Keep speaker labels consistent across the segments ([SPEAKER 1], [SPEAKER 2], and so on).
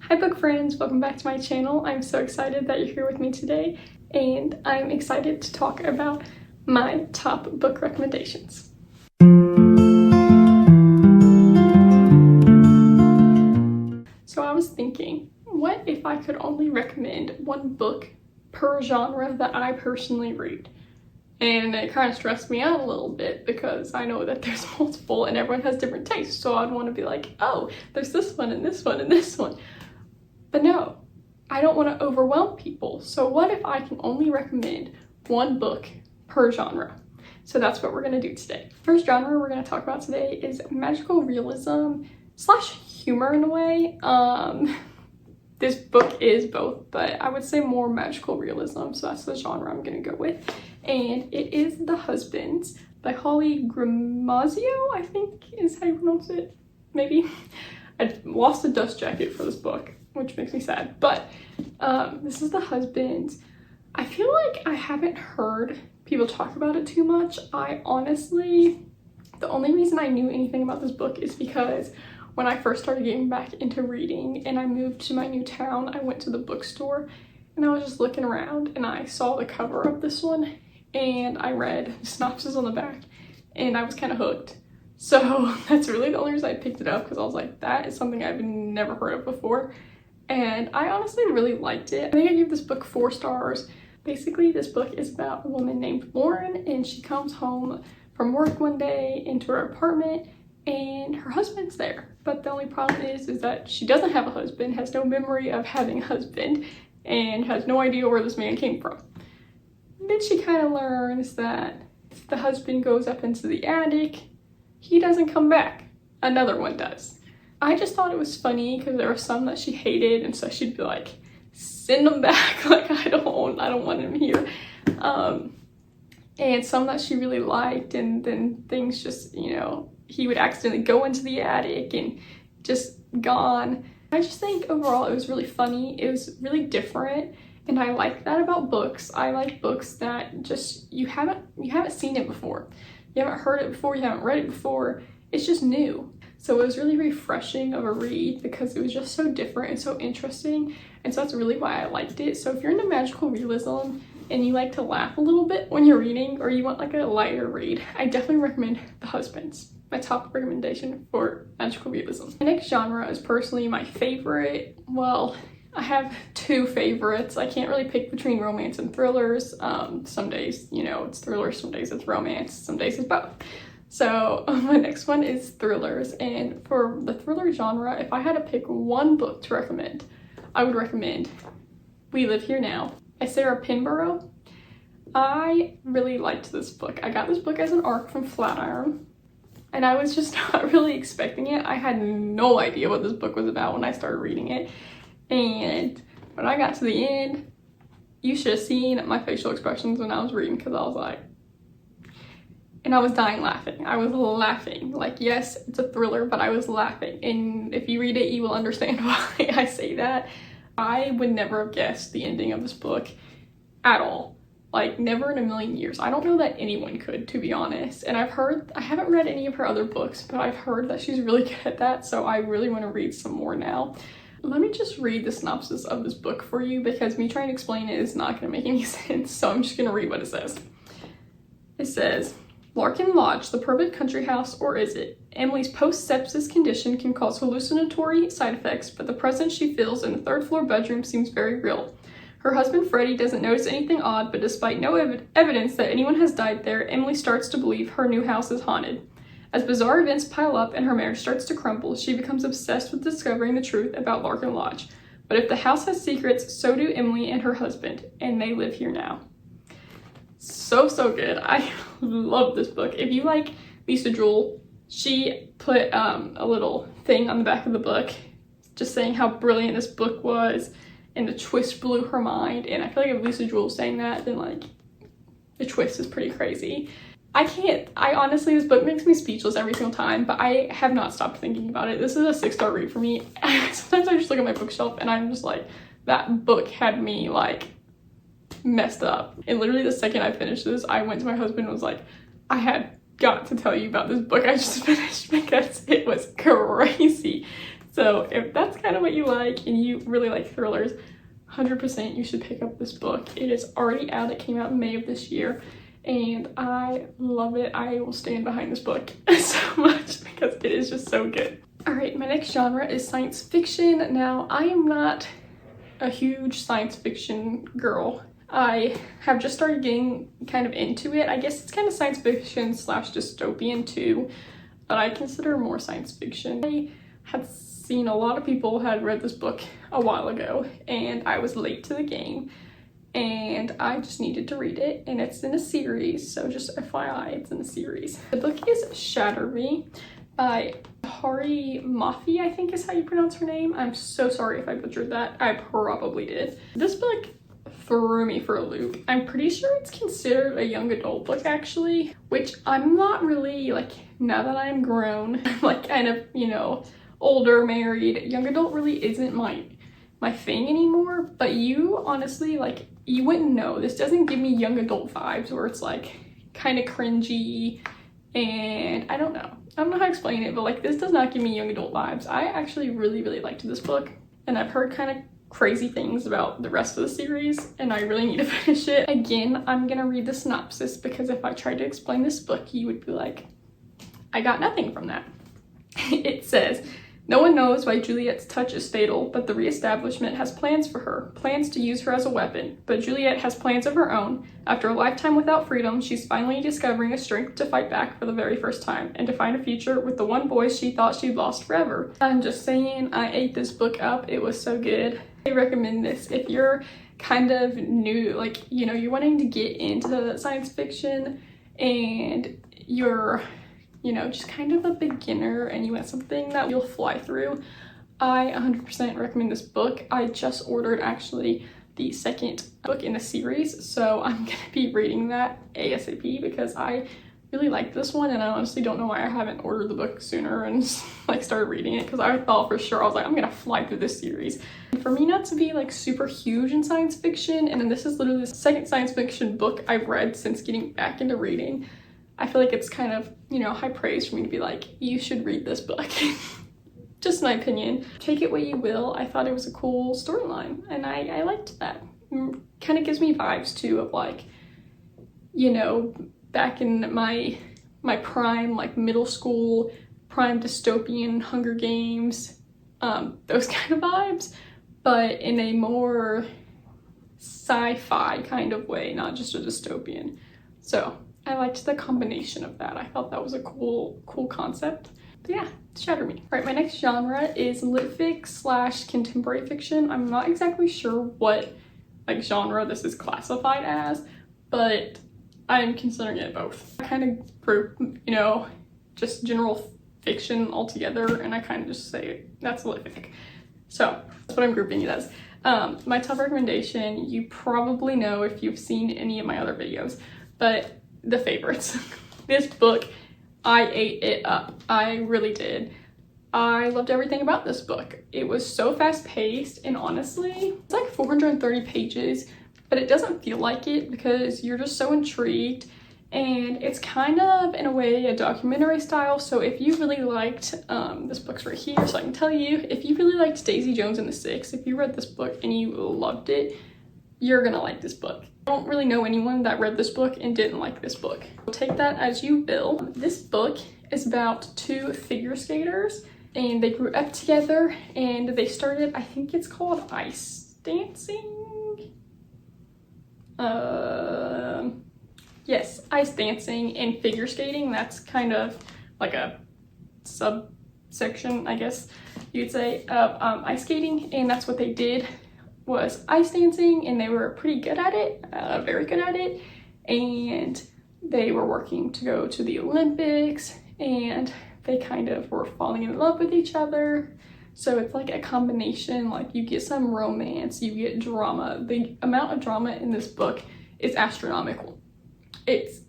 [SPEAKER 1] Hi book friends, welcome back to my channel. I'm so excited that you're here with me today, and I'm excited to talk about my top book recommendations. So I was thinking, what if I could only recommend one book per genre that I personally read? And it kind of stressed me out a little bit because I know that there's multiple and everyone has different tastes, so I'd want to be like, oh, there's this one and this one and this one. But no, I don't want to overwhelm people. So what if I can only recommend one book per genre? So that's what we're going to do today. First genre we're going to talk about today is magical realism slash humor in a way. This book is both, but I would say more magical realism, so that's the genre I'm going to go with. And it is The Husbands by Holly Gramazio, I think is how you pronounce it, maybe. I lost a dust jacket for this book, which makes me sad, but this is The Husbands. I feel like I haven't heard people talk about it too much. I honestly, the only reason I knew anything about this book is because when I first started getting back into reading and I moved to my new town, I went to the bookstore and I was just looking around and I saw the cover of this one and I read the synopsis on the back and I was kind of hooked. So that's really the only reason I picked it up, because I was like, that is something I've never heard of before. And I honestly really liked it. I think I gave this book 4 stars. Basically, this book is about a woman named Lauren, and she comes home from work one day into her apartment and her husband's there. But the only problem is that she doesn't have a husband, has no memory of having a husband, and has no idea where this man came from. And then she kind of learns that if the husband goes up into the attic, he doesn't come back. Another one does. I just thought it was funny because there were some that she hated, and so she'd be like, send them back, like I don't want him here. And some that she really liked, and then things just, you know, he would accidentally go into the attic and just gone. I just think overall it was really funny. It was really different, and I like that about books. I like books that just you haven't seen it before. You haven't heard it before, you haven't read it before. It's just new. So it was really refreshing of a read because it was just so different and so interesting. And so that's really why I liked it. So if you're into magical realism and you like to laugh a little bit when you're reading, or you want like a lighter read, I definitely recommend The Husbands. My top recommendation for magical realism. The next genre is personally my favorite. Well, I have 2 favorites. I can't really pick between romance and thrillers. Some days, you know, it's thrillers, some days it's romance, some days it's both. So my next one is thrillers, and for the thriller genre, if I had to pick one book to recommend, I would recommend We Live Here Now by Sarah Pinborough. I really liked this book. I got this book as an ARC from Flatiron, and I was just not really expecting it. I had no idea what this book was about when I started reading it. And when I got to the end, you should have seen my facial expressions when I was reading, because I was like, and I was dying laughing. I was laughing. Like, yes, it's a thriller, but I was laughing. And if you read it, you will understand why I say that. I would never have guessed the ending of this book at all. Like, never in a million years. I don't know that anyone could, to be honest. And I haven't read any of her other books, but I've heard that she's really good at that, so I really want to read some more now. Let me just read the synopsis of this book for you, because me trying to explain it is not going to make any sense, so I'm just going to read what it says. It says, Larkin Lodge, the perfect country house, or is it? Emily's post-sepsis condition can cause hallucinatory side effects, but the presence she feels in the 3rd floor bedroom seems very real. Her husband Freddie doesn't notice anything odd, but despite no evidence that anyone has died there, Emily starts to believe her new house is haunted. As bizarre events pile up and her marriage starts to crumble, she becomes obsessed with discovering the truth about Larkin Lodge. But if the house has secrets, so do Emily and her husband, and they live here now. So good. I love this book. If you like Lisa Jewell, she put a little thing on the back of the book just saying how brilliant this book was, and the twist blew her mind. And I feel like if Lisa Jewell's saying that, then like the twist is pretty crazy. I honestly, this book makes me speechless every single time, but I have not stopped thinking about it. This is a 6-star read for me. Sometimes I just look at my bookshelf and I'm just like, that book had me like messed up. And literally the second I finished this, I went to my husband and was like, I had got to tell you about this book I just finished because it was crazy. So if that's kind of what you like and you really like thrillers, 100% you should pick up this book. It is already out. It came out in May of this year and I love it. I will stand behind this book so much because it is just so good. All right, my next genre is science fiction. Now, I am not a huge science fiction girl. I have just started getting kind of into it. I guess it's kind of science fiction slash dystopian too, but I consider more science fiction. I had seen a lot of people had read this book a while ago and I was late to the game and I just needed to read it, and it's in a series, so just FYI, it's in a series. The book is Shatter Me by Hari Mafi, I think is how you pronounce her name. I'm so sorry if I butchered that. I probably did. This book threw me for a loop. I'm pretty sure it's considered a young adult book actually, which I'm not really, like, now that I'm grown, like kind of, you know, older, married, young adult really isn't my thing anymore, but you honestly, like, you wouldn't know. This doesn't give me young adult vibes where it's like kind of cringy and I don't know how to explain it, but like this does not give me young adult vibes. I actually really liked this book, and I've heard kind of crazy things about the rest of the series and I really need to finish it. Again, I'm gonna read the synopsis because if I tried to explain this book, you would be like, I got nothing from that. It says, no one knows why Juliet's touch is fatal, but the reestablishment has plans for her, plans to use her as a weapon. But Juliet has plans of her own. After a lifetime without freedom, she's finally discovering a strength to fight back for the very first time and to find a future with the one boy she thought she'd lost forever. I'm just saying, I ate this book up. It was so good. I recommend this if you're kind of new, like, you know, you're wanting to get into science fiction and you're, you know, just kind of a beginner and you want something that you'll fly through. I 100% recommend this book. I just ordered actually the second book in the series, so I'm gonna be reading that ASAP because I really like this one and I honestly don't know why I haven't ordered the book sooner and just, like, started reading it, because I thought for sure I was like, I'm gonna fly through this series. And for me not to be like super huge in science fiction, and then this is literally the second science fiction book I've read since getting back into reading, I feel like it's kind of, you know, high praise for me to be like, you should read this book. Just my opinion. Take it what you will. I thought it was a cool storyline and I liked that. Kind of gives me vibes too of like, you know, back in my prime, like middle school, prime dystopian Hunger Games, those kind of vibes, but in a more sci-fi kind of way, not just a dystopian. So I liked the combination of that. I thought that was a cool concept. But yeah, Shatter Me. All right, my next genre is lit fic slash contemporary fiction. I'm not exactly sure what like genre this is classified as, but I'm considering it both. I kind of group, you know, just general fiction altogether, and I kind of just say that's lit fic. So that's what I'm grouping it as. My top recommendation, you probably know if you've seen any of my other videos, but The Favorites. This book, I ate it up. I really did. I loved everything about this book. It was so fast-paced, and honestly, it's like 430 pages, but it doesn't feel like it because you're just so intrigued, and it's kind of, in a way, a documentary style. So if you really liked, this book's right here, so I can tell you, if you really liked Daisy Jones and the Six, if you read this book and you loved it, you're gonna like this book. I don't really know anyone that read this book and didn't like this book. Take that as you will. This book is about two figure skaters, and they grew up together and they started, I think it's called ice dancing. Yes, ice dancing and figure skating. That's kind of like a subsection, I guess you'd say, of ice skating, and that's what they did, was ice dancing, and they were pretty good at it, very good at it, and they were working to go to the Olympics, and they kind of were falling in love with each other. So it's like a combination, like you get some romance, you get drama. The amount of drama in this book is astronomical. If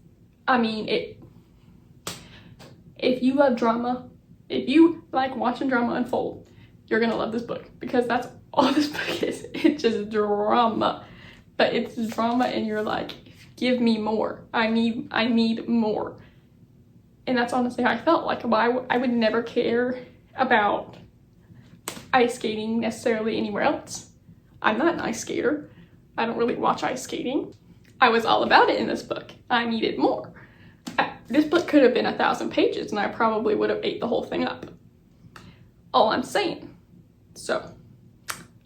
[SPEAKER 1] you love drama, if you like watching drama unfold, you're gonna love this book, because that's all this book is. It's just drama, but it's drama and you're like, give me more. I need more. And that's honestly how I felt. Like, I would never care about ice skating necessarily anywhere else. I'm not an ice skater. I don't really watch ice skating. I was all about it in this book. I needed more. This book could have been 1,000 pages and I probably would have ate the whole thing up. All I'm saying. So,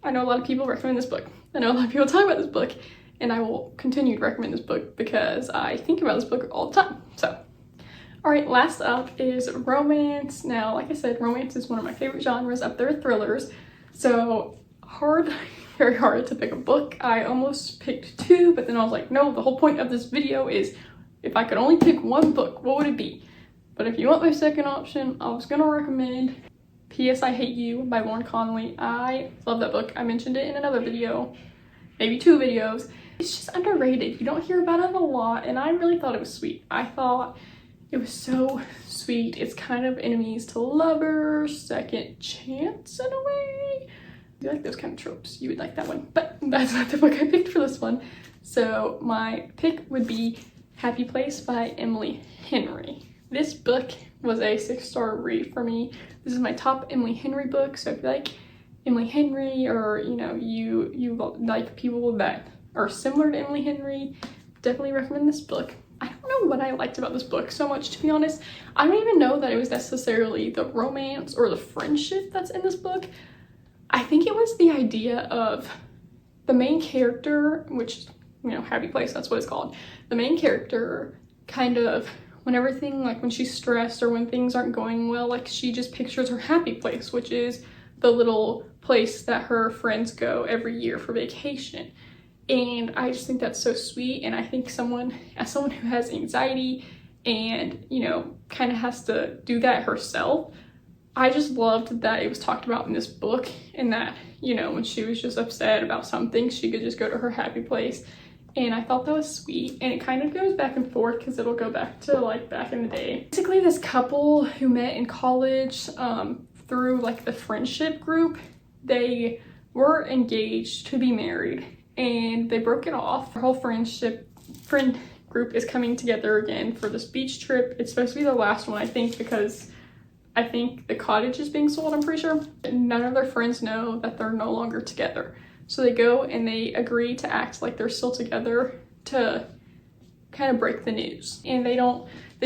[SPEAKER 1] I know a lot of people recommend this book. I know a lot of people talk about this book, and I will continue to recommend this book because I think about this book all the time. So, alright, last up is romance. Now, like I said, romance is one of my favorite genres up there with thrillers. So, very hard to pick a book. I almost picked 2, but then I was like, no, the whole point of this video is if I could only pick one book, what would it be? But if you want my second option, I was gonna recommend P.S. I Hate You by Lauren Connolly. I love that book. I mentioned it in another video, maybe 2 videos. It's just underrated. You don't hear about it a lot, and I really thought it was sweet. I thought it was so sweet. It's kind of enemies to lovers, second chance in a way. If you like those kind of tropes, you would like that one. But that's not the book I picked for this one. So my pick would be Happy Place by Emily Henry. This book was a 6-star read for me. This is my top Emily Henry book, so if you like Emily Henry, or you know, you like people that are similar to Emily Henry, definitely recommend this book. I don't know what I liked about this book so much, to be honest. I don't even know that it was necessarily the romance or the friendship that's in this book. I think it was the idea of the main character, which, you know, Happy Place, that's what it's called. The main character kind of, when everything, like when she's stressed or when things aren't going well, like she just pictures her happy place, which is the little place that her friends go every year for vacation. And I just think that's so sweet. And I think as someone who has anxiety and, you know, kind of has to do that herself, I just loved that it was talked about in this book, and that, you know, when she was just upset about something, she could just go to her happy place. And I thought that was sweet, and it kind of goes back and forth because it'll go back to like back in the day. Basically, this couple who met in college through like the friendship group, they were engaged to be married and they broke it off. Their whole friend group is coming together again for this beach trip. It's supposed to be the last one, I think, because I think the cottage is being sold, I'm pretty sure. None of their friends know that they're no longer together. So they go and they agree to act like they're still together to kind of break the news. And they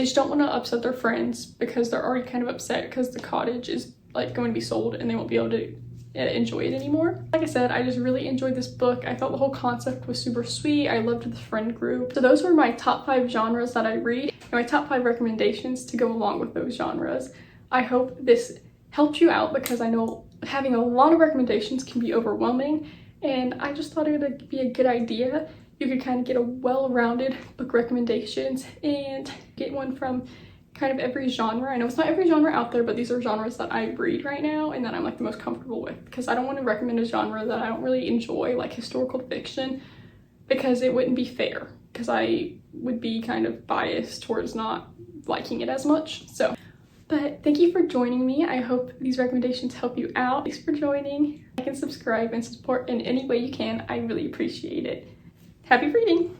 [SPEAKER 1] just don't want to upset their friends because they're already kind of upset because the cottage is like going to be sold and they won't be able to enjoy it anymore. Like I said, I just really enjoyed this book. I thought the whole concept was super sweet. I loved the friend group. So those were my top 5 genres that I read and my top 5 recommendations to go along with those genres. I hope this helped you out because I know having a lot of recommendations can be overwhelming, and I just thought it would be a good idea. You could kind of get a well-rounded book recommendations and get one from kind of every genre. I know it's not every genre out there, but these are genres that I read right now and that I'm like the most comfortable with, because I don't want to recommend a genre that I don't really enjoy, like historical fiction, because it wouldn't be fair, because I would be kind of biased towards not liking it as much. But thank you for joining me. I hope these recommendations help you out. Thanks for joining. Like and subscribe and support in any way you can. I really appreciate it. Happy reading!